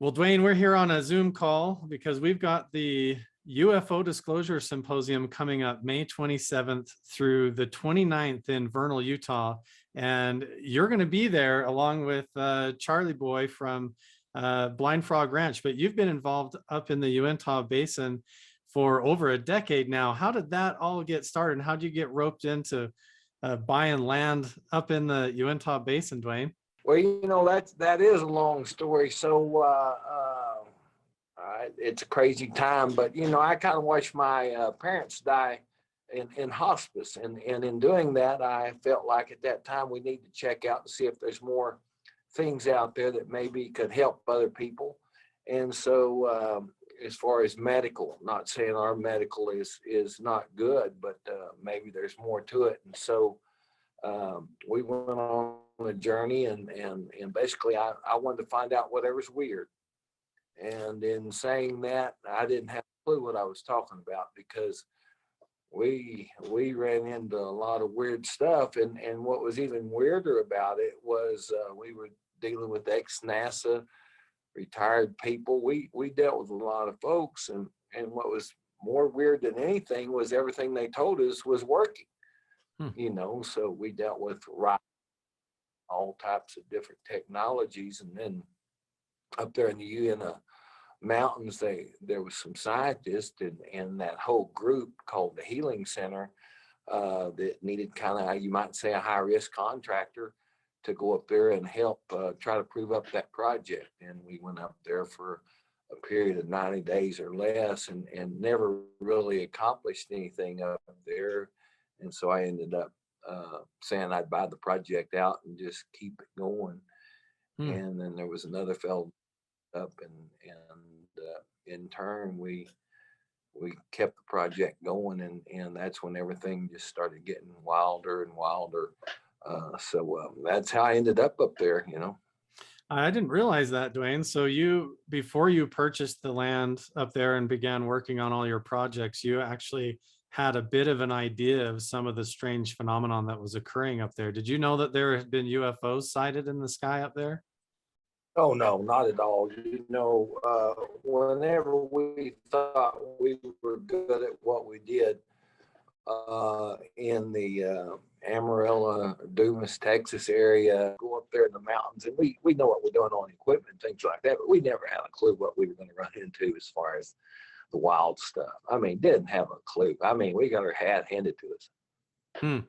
Well, Duane, we're here on a Zoom call because we've got the UFO Disclosure Symposium coming up May 27th through the 29th in Vernal, Utah. And you're going to be there along with Charlie Boy from Blind Frog Ranch. But you've been involved up in the Uintah Basin for over a decade now. How did that all get started? And how did you get roped into buying land up in the Uintah Basin, Duane? Well, that is a long story. So it's a crazy time, but I kind of watched my parents die in hospice, and in doing that, I felt like at that time we need to check out to see if there's more things out there that maybe could help other people. And so, as far as medical, not saying our medical is not good, but maybe there's more to it. And so we went on a journey, and basically I wanted to find out whatever's weird. And in saying that, I didn't have a clue what I was talking about, because we ran into a lot of weird stuff. And what was even weirder about it was we were dealing with ex-NASA retired people. We dealt with a lot of folks, and what was more weird than anything was everything they told us was working. So we dealt with all types of different technologies. And then up there in the Uintah Mountains, there was some scientists and that whole group called the Healing Center that needed kind of, you might say, a high-risk contractor to go up there and help try to prove up that project. And we went up there for a period of 90 days or less, and never really accomplished anything up there. And so I ended up saying I'd buy the project out and just keep it going. And then there was another fellow up, and in turn we kept the project going, and that's when everything just started getting wilder and wilder. So that's how I ended up there. I didn't realize that, Duane. So before you purchased the land up there and began working on all your projects, you actually had a bit of an idea of some of the strange phenomenon that was occurring up there. Did you know that there had been UFOs sighted in the sky up there? Oh, no, not at all. Whenever we thought we were good at what we did in the Amarillo, Dumas, Texas area, go up there in the mountains, and we know what we're doing on equipment, things like that, but we never had a clue what we were going to run into as far as the wild stuff. Didn't have a clue. We got our hat handed to us.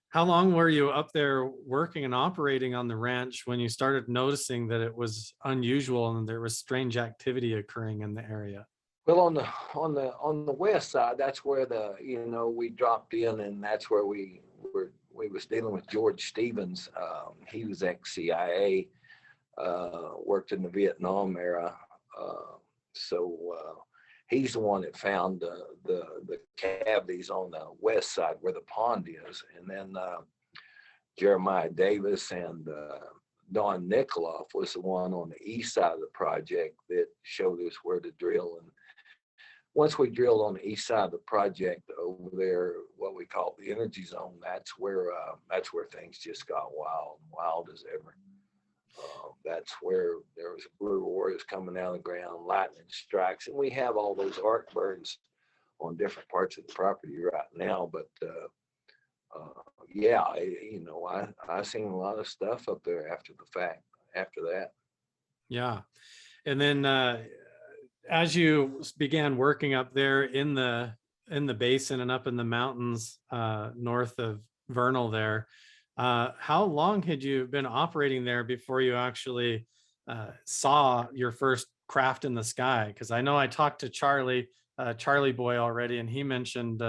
How long were you up there working and operating on the ranch when you started noticing that it was unusual and there was strange activity occurring in the area? Well, on the west side, that's where we dropped in, and that's where we was dealing with George Stevens. He was ex-CIA, worked in the Vietnam era. So he's the one that found the cavities on the west side where the pond is. And then Jeremiah Davis and Don Nikoloff was the one on the east side of the project that showed us where to drill. And once we drilled on the east side of the project over there, what we call the energy zone, that's where things just got wild as ever. That's where there was blue auras coming out of the ground, lightning strikes, and we have all those arc burns on different parts of the property right now. But yeah, I seen a lot of stuff up there after the fact. After that, yeah, and then as you began working up there in the basin and up in the mountains north of Vernal there. How long had you been operating there before you actually saw your first craft in the sky? Because I know I talked to Charlie Boy already, and he mentioned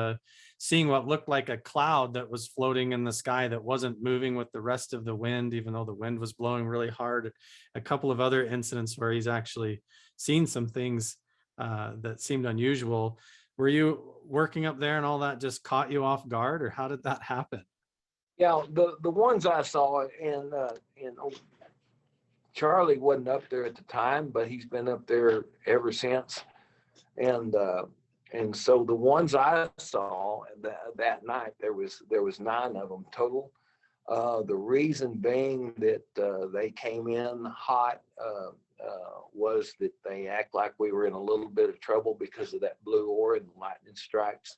seeing what looked like a cloud that was floating in the sky that wasn't moving with the rest of the wind, even though the wind was blowing really hard. A couple of other incidents where he's actually seen some things that seemed unusual. Were you working up there and all that just caught you off guard, or how did that happen? Yeah, the ones I saw, and Charlie wasn't up there at the time, but he's been up there ever since. And so the ones I saw that night, there was 9 of them total. The reason being that they came in hot was that they act like we were in a little bit of trouble because of that blue ore and lightning strikes.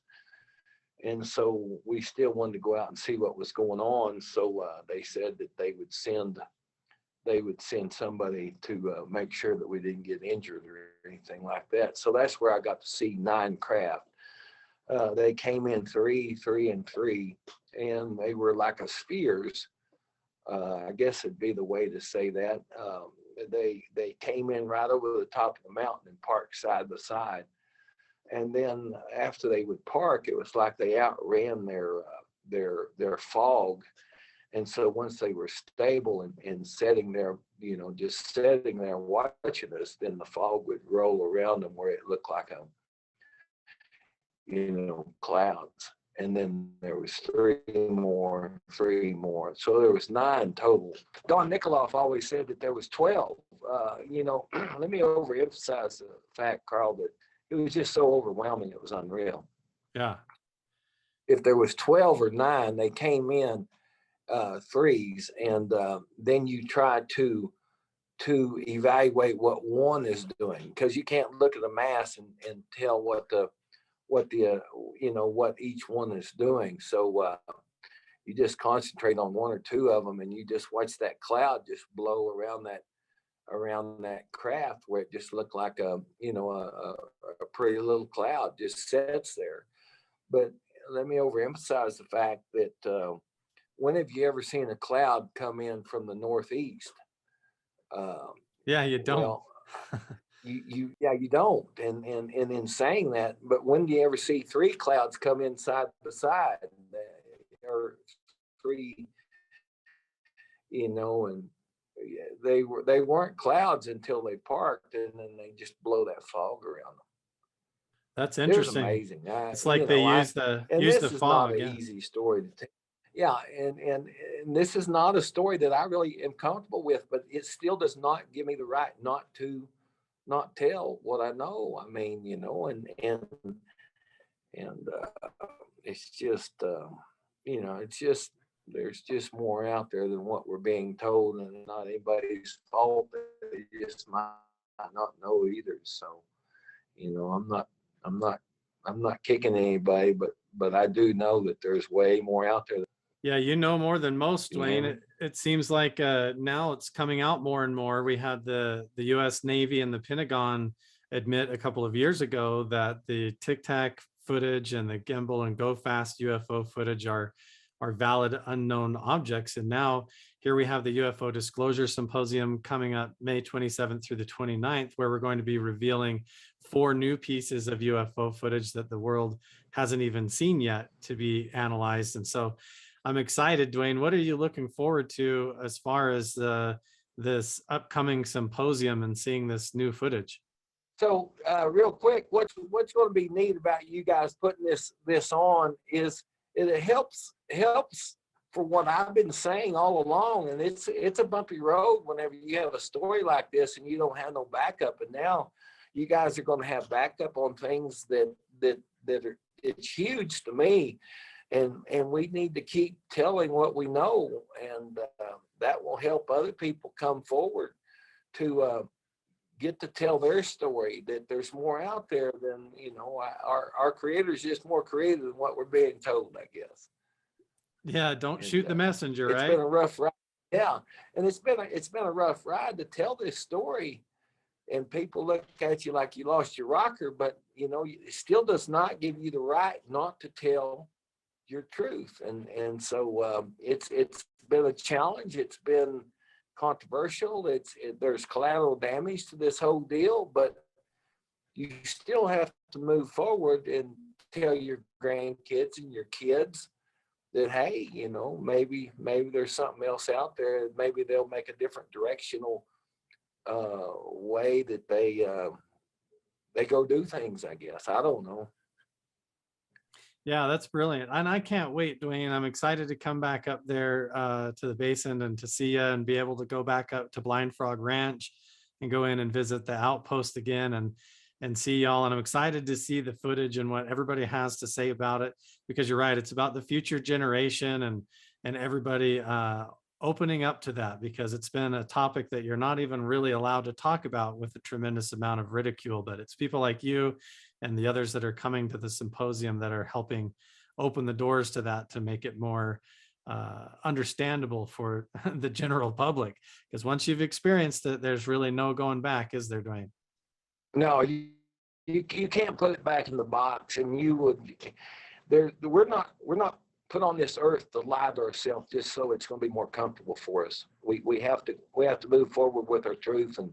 And so we still wanted to go out and see what was going on. So they said that they would send somebody to make sure that we didn't get injured or anything like that. So that's where I got to see 9 craft. They came in 3, 3, and 3, and they were like a spheres. I guess it'd be the way to say that. They came in right over the top of the mountain and parked side by side. And then after they would park, it was like they outran their fog. And so once they were stable and sitting there, just sitting there watching us, then the fog would roll around them where it looked like clouds. And then there was 3 more. So there was 9 total. Don Nikoloff always said that there was 12. Let me overemphasize the fact, Carl, that it was just so overwhelming. It was unreal. Yeah. If there was 12 or 9, they came in 3s, and then you try to evaluate what one is doing, because you can't look at the mass and tell what each one is doing. So you just concentrate on 1 or 2 of them, and you just watch that cloud just blow around that craft, where it just looked like a pretty little cloud just sits there. But let me overemphasize the fact that when have you ever seen a cloud come in from the northeast? Yeah, you don't. Well, you don't. And in saying that, but when do you ever see 3 clouds come in side by side, or 3, and they weren't clouds until they parked, and then they just blow that fog around them. That's It was interesting. amazing. It's like they use the fog. Not an easy story to tell. Yeah, and this is not a story that I really am comfortable with, but it still does not give me the right not tell what I know. I mean, it's just, it's just, there's just more out there than what we're being told, and not anybody's fault. They just might not know either. So, I'm not kicking anybody, but I do know that there's way more out there. Yeah, you know more than most, Duane. It seems like now it's coming out more and more. We had the U.S. Navy and the Pentagon admit a couple of years ago that the Tic Tac footage and the gimbal and go fast UFO footage are valid unknown objects. And now here we have the UFO Disclosure Symposium coming up May 27th through the 29th, where we're going to be revealing 4 new pieces of UFO footage that the world hasn't even seen yet to be analyzed. And so I'm excited. Duane, what are you looking forward to as far as this upcoming symposium and seeing this new footage? So real quick, what's going to be neat about you guys putting this on is it helps for what I've been saying all along. And it's a bumpy road whenever you have a story like this and you don't have no backup. And now you guys are going to have backup on things that are, it's huge to me. And we need to keep telling what we know, and that will help other people come forward to get to tell their story, that there's more out there than, our creator's just more creative than what we're being told, I guess. Yeah, don't shoot the messenger, right? It's been a rough ride. Yeah, and it's been a rough ride to tell this story, and people look at you like you lost your rocker, but it still does not give you the right not to tell your truth. And so it's been a challenge. It's been controversial. There's collateral damage to this whole deal, but you still have to move forward and tell your grandkids and your kids that, hey, maybe there's something else out there. Maybe they'll make a different directional way that they go do things, I guess. I don't know. Yeah, that's brilliant. And I can't wait, Duane. I'm excited to come back up there to the basin and to see you and be able to go back up to Blind Frog Ranch and go in and visit the outpost again and see y'all. And I'm excited to see the footage and what everybody has to say about it, because you're right. It's about the future generation and everybody opening up to that, because it's been a topic that you're not even really allowed to talk about with a tremendous amount of ridicule. But it's people like you and the others that are coming to the symposium that are helping open the doors to that, to make it more understandable for the general public. Because once you've experienced it, there's really no going back, is there, Duane? No, you can't put it back in the box, and you would there we're not put on this earth to lie to ourselves just so it's going to be more comfortable for us. We have to move forward with our truth, and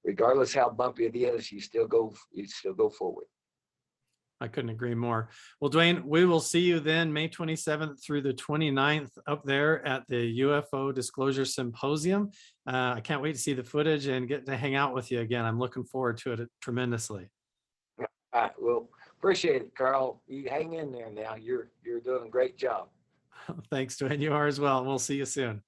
regardless how bumpy it is, you still go forward. I couldn't agree more. Well, Duane, we will see you then May 27th through the 29th up there at the UFO Disclosure Symposium. I can't wait to see the footage and get to hang out with you again. I'm looking forward to it tremendously. Well, appreciate it, Carl. You hang in there now. You're doing a great job. Thanks, Duane. You are as well. We'll see you soon.